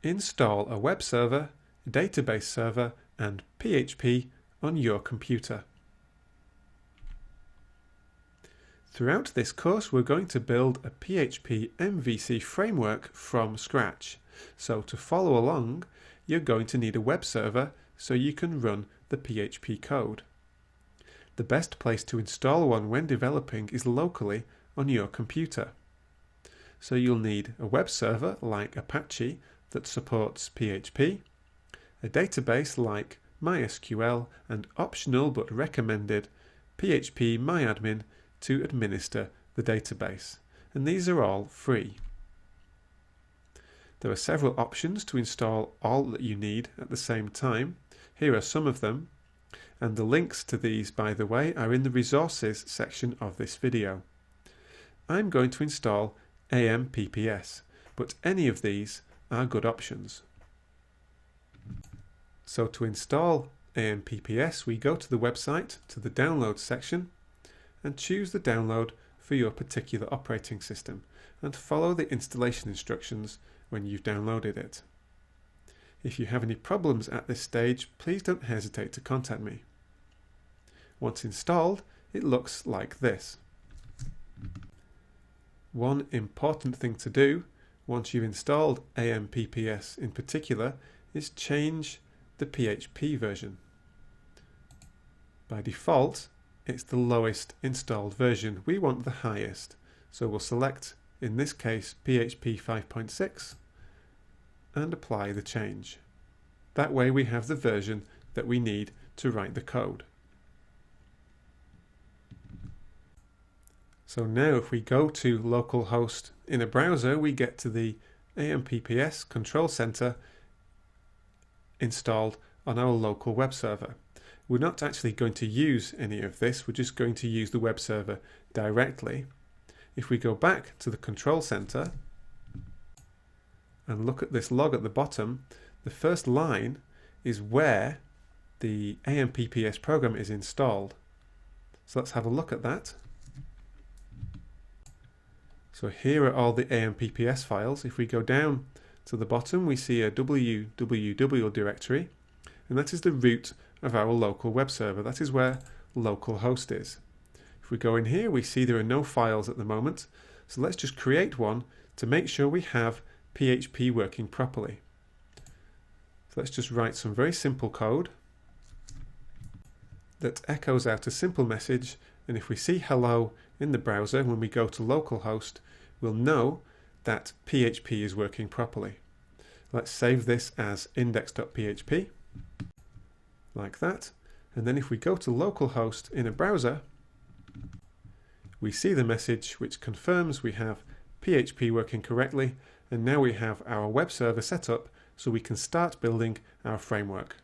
Install a web server, database server, and PHP on your computer. Throughout this course, we're going to build a PHP MVC framework from scratch. So to follow along, you're going to need a web server so you can run the PHP code. The best place to install one when developing is locally on your computer. So you'll need a web server like Apache that supports PHP, a database like MySQL, and optional but recommended PHP MyAdmin to administer the database. And these are all free. There are several options to install all that you need at the same time. Here are some of them, and the links to these, by the way, are in the resources section of this video. I'm going to install AMPPS, but any of these are good options. So to install AMPPS, we go to the website, to the download section, and choose the download for your particular operating system, and follow the installation instructions when you've downloaded it. If you have any problems at this stage, please don't hesitate to contact me. Once installed, it looks like this. One important thing to do once you've installed AMPPS in particular is change the PHP version. By default, it's the lowest installed version. We want the highest, so we'll select, in this case, PHP 5.6 and apply the change. That way we have the version that we need to write the code. So now if we go to localhost in a browser, we get to the AMPPS control center installed on our local web server. We're not actually going to use any of this, we're just going to use the web server directly. If we go back to the control center and look at this log at the bottom, the first line is where the AMPPS program is installed. So let's have a look at that. So here are all the AMPPS files. If we go down to the bottom, we see a www directory, and that is the root of our local web server. That is where localhost is. If we go in here, we see there are no files at the moment. So let's just create one to make sure we have PHP working properly. So let's just write some very simple code that echoes out a simple message, and if we see hello in the browser when we go to localhost, we'll know that PHP is working properly. Let's save this as index.php, like that, and then if we go to localhost in a browser, we see the message which confirms we have PHP working correctly, and now we have our web server set up so we can start building our framework.